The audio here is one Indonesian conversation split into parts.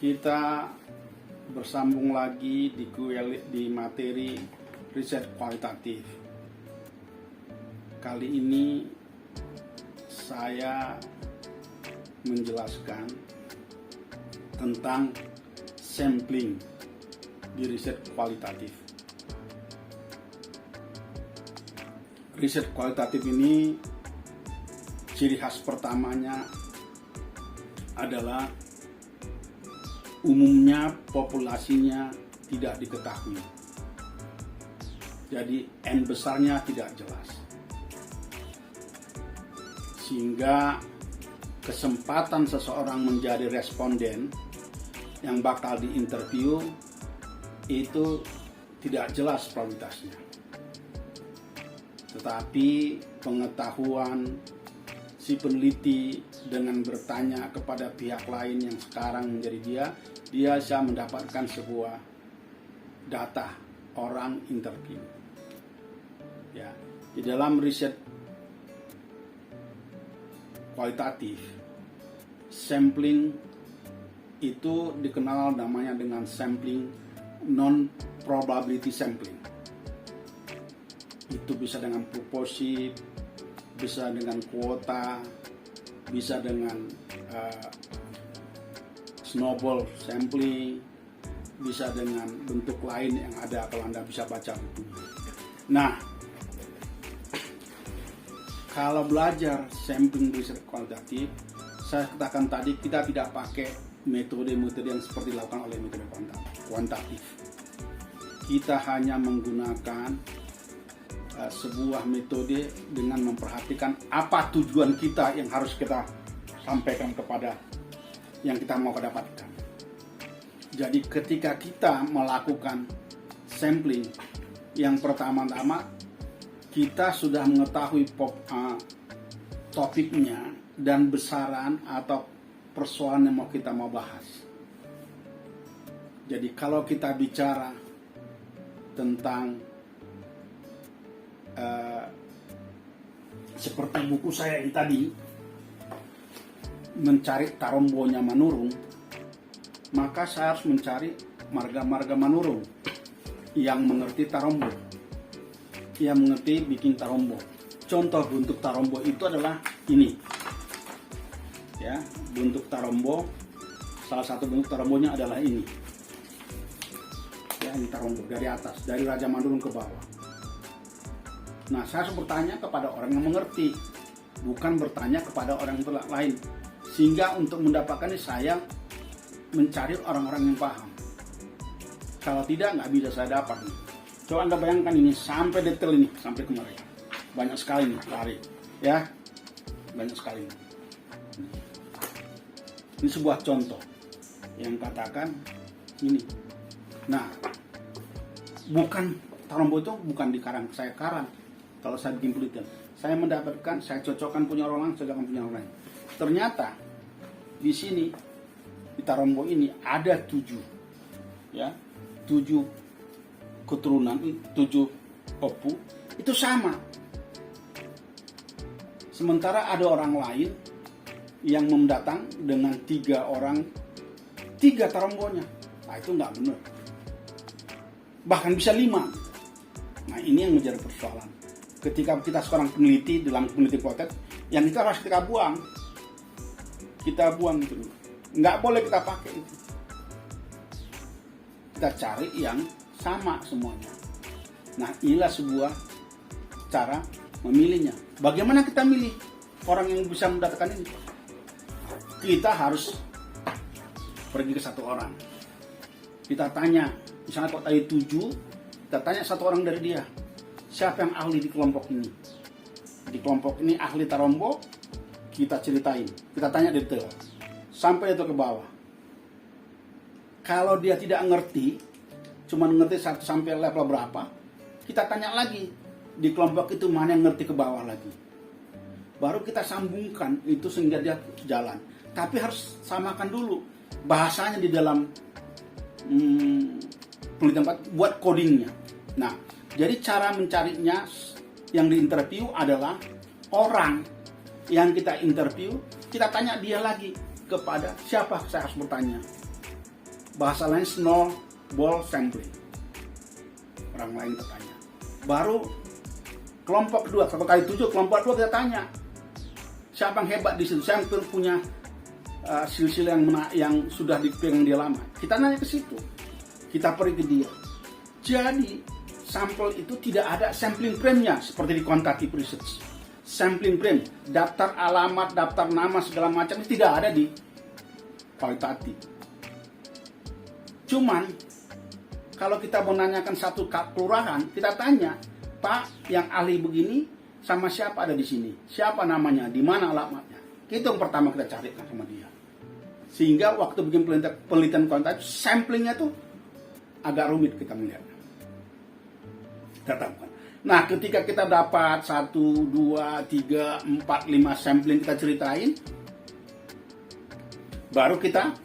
Kita bersambung lagi di materi riset kualitatif. Kali ini saya menjelaskan tentang sampling di riset kualitatif. Riset kualitatif ini ciri khas pertamanya adalah umumnya populasinya tidak diketahui. Jadi N besarnya tidak jelas. Sehingga kesempatan seseorang menjadi responden yang bakal diinterview itu tidak jelas probabilitasnya. Tetapi pengetahuan si peneliti dengan bertanya kepada pihak lain yang sekarang menjadi dia bisa mendapatkan sebuah data orang interview. Ya, di dalam riset kualitatif, sampling itu dikenal namanya dengan sampling non-probability sampling. Itu bisa dengan proporsi, bisa dengan kuota, bisa dengan snowball sampling, bisa dengan bentuk lain yang ada kalau Anda bisa baca bukunya. Nah, kalau belajar sampling riset kualitatif, saya katakan tadi kita tidak pakai metode-metode yang seperti dilakukan oleh metode kuantitatif. Kita hanya menggunakan sebuah metode dengan memperhatikan apa tujuan kita yang harus kita sampaikan kepada yang kita mau dapatkan. Jadi ketika kita melakukan sampling, yang pertama-tama kita sudah mengetahui topiknya dan besaran atau persoalan yang kita mau bahas. Jadi kalau kita bicara tentang seperti buku saya ini tadi, mencari tarombonya Manurung, maka saya harus mencari marga-marga Manurung yang mengerti tarombo, yang mengerti bikin tarombo. Contoh bentuk tarombo itu adalah ini, ya, bentuk tarombo. Salah satu bentuk tarombonya adalah ini, ya, ini tarombo dari atas, dari Raja Manurung ke bawah. Nah, saya harus bertanya kepada orang yang mengerti, bukan bertanya kepada orang lain. Sehingga untuk mendapatkannya saya mencari orang-orang yang paham. Kalau tidak, nggak bisa saya dapat nih. Coba Anda bayangkan ini sampai detail ini, sampai kemarin. Banyak sekali nih lari, ya, banyak sekali. Ini sebuah contoh yang katakan ini. Nah, bukan tarombo itu bukan di karang, saya karang. Kalau saya bikin penelitian, saya mendapatkan, saya cocokkan punya orang lain, saya cocokkan punya orang lain. Ternyata di sini di tarombo ini ada 7 keturunan, 7 opu itu sama. Sementara ada orang lain yang mendatang dengan 3 orang, 3 tarombonya. Nah, itu nggak benar. Bahkan bisa 5. Nah, ini yang menjadi persoalan. Ketika kita seorang peneliti dalam penelitian kualitatif, yang itu harus kita buang. Kita buang itu dulu. Nggak boleh kita pakai itu. Kita cari yang sama semuanya. Nah, inilah sebuah cara memilihnya. Bagaimana kita milih orang yang bisa mendatangkan ini? Kita harus pergi ke satu orang. Kita tanya, misalnya kok tadi 7, kita tanya satu orang dari dia. Siapa yang ahli di kelompok ini? Di kelompok ini ahli tarombo, kita ceritain, kita tanya detail, sampai itu ke bawah. Kalau dia tidak ngerti, cuma ngerti 1 sampai level berapa, kita tanya lagi, di kelompok itu mana yang ngerti ke bawah lagi. Baru kita sambungkan itu sehingga dia jalan. Tapi harus samakan dulu bahasanya di dalam penelitian buat codingnya. Nah, jadi cara mencarinya yang diinterview adalah orang yang kita interview, kita tanya dia lagi kepada siapa saya harus bertanya. bahasa lain snowball sampling. Orang lain bertanya. Baru kelompok kedua, kalau kali 7 kelompok kedua kita tanya, siapa yang hebat di situ? Siapa yang punya silsilah yang sudah dipegang dia lama? Kita nanya ke situ, kita pergi ke dia. Jadi sampel itu tidak ada sampling frame-nya seperti di quantitative research. Sampling frame, daftar alamat, daftar nama segala macam itu tidak ada di kualitatif. Cuman kalau kita menanyakan satu kelurahan, kita tanya, Pak, yang ahli begini sama siapa ada di sini? Siapa namanya? Di mana alamatnya? Itu yang pertama kita carikan sama dia. Sehingga waktu bikin penelitian kualitatif, samplingnya tuh agak rumit kita melihatnya. Tetapkan. Nah, ketika kita dapat 1, 2, 3, 4, 5 sampling kita ceritain, baru kita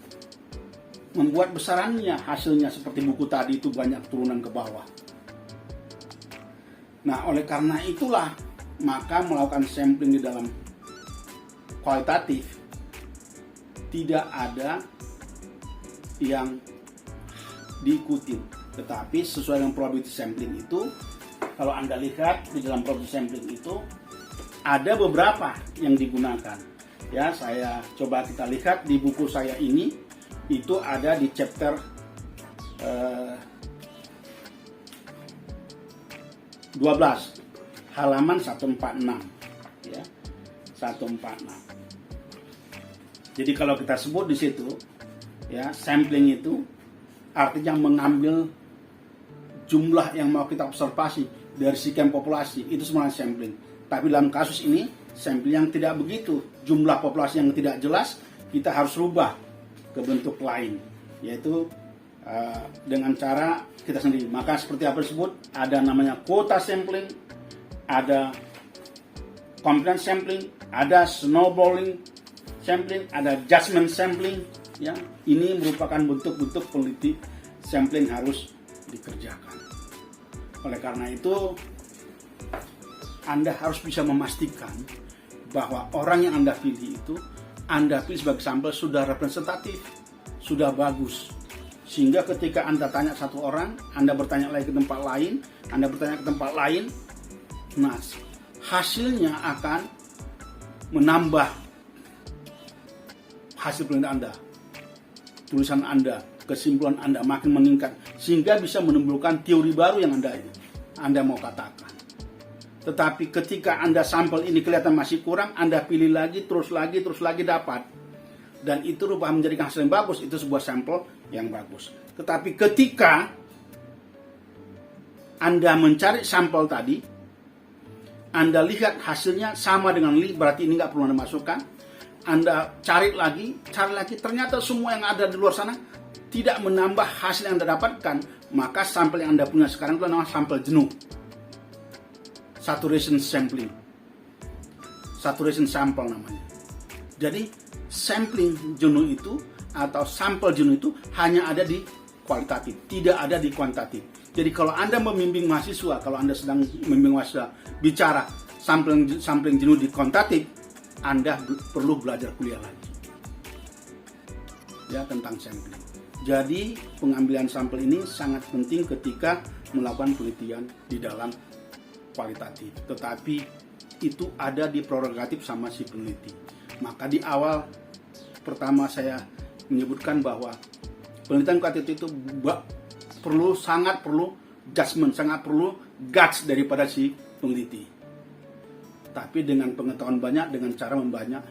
membuat besarannya, hasilnya seperti buku tadi itu banyak turunan ke bawah. Nah, oleh karena itulah, maka melakukan sampling di dalam kualitatif tidak ada yang diikuti. Tetapi sesuai dengan probability sampling itu, kalau Anda lihat di dalam probability sampling itu ada beberapa yang digunakan. Ya, saya coba kita lihat di buku saya ini, itu ada di chapter 12 halaman 146 ya, 146. Jadi kalau kita sebut di situ ya, sampling itu artinya mengambil jumlah yang mau kita observasi dari sekian populasi, itu sebenarnya sampling. Tapi dalam kasus ini sampling yang tidak begitu, jumlah populasi yang tidak jelas, kita harus rubah ke bentuk lain, yaitu dengan cara kita sendiri. Maka seperti apa disebut, ada namanya quota sampling, ada confidence sampling, ada snowballing sampling, ada judgment sampling. Ya, ini merupakan bentuk-bentuk peneliti sampling harus dikerjakan. Oleh karena itu, Anda harus bisa memastikan bahwa orang yang Anda pilih itu, Anda pilih sebagai sampel sudah representatif, sudah bagus. Sehingga ketika Anda tanya satu orang, Anda bertanya lagi ke tempat lain, Anda bertanya ke tempat lain, nah hasilnya akan menambah hasil penelitian Anda, tulisan Anda, kesimpulan Anda makin meningkat, sehingga bisa menimbulkan teori baru yang Anda mau katakan. Tetapi ketika Anda sampel ini kelihatan masih kurang, Anda pilih lagi, terus lagi dapat. Dan itu rubah menjadi hasil yang bagus, itu sebuah sampel yang bagus. Tetapi ketika Anda mencari sampel tadi, Anda lihat hasilnya sama dengan Lee, berarti ini nggak perlu Anda masukkan. Anda cari lagi, ternyata semua yang ada di luar sana tidak menambah hasil yang Anda dapatkan, maka sampel yang Anda punya sekarang itu namanya sampel jenuh. Saturation sampling. Saturation sample namanya. Jadi sampling jenuh itu atau sampel jenuh itu hanya ada di kualitatif, tidak ada di kuantitatif. Jadi kalau Anda membimbing mahasiswa, kalau Anda sedang membimbing mahasiswa bicara sampling jenuh di kuantitatif, Anda perlu belajar kuliah lagi ya tentang sampling. Jadi pengambilan sampel ini sangat penting ketika melakukan penelitian di dalam kualitatif. Tetapi itu ada di prerogatif sama si peneliti. Maka di awal pertama saya menyebutkan bahwa penelitian kualitatif itu sangat perlu judgment, sangat perlu guts daripada si peneliti. Tapi dengan pengetahuan banyak, dengan cara membanyak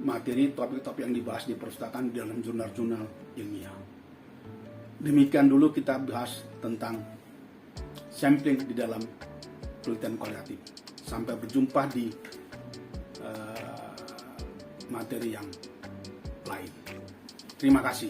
materi topik-topik yang dibahas di perpustakaan di dalam jurnal-jurnal ilmiah. Demikian dulu kita bahas tentang sampling di dalam penelitian kualitatif. Sampai berjumpa di materi yang lain. Terima kasih.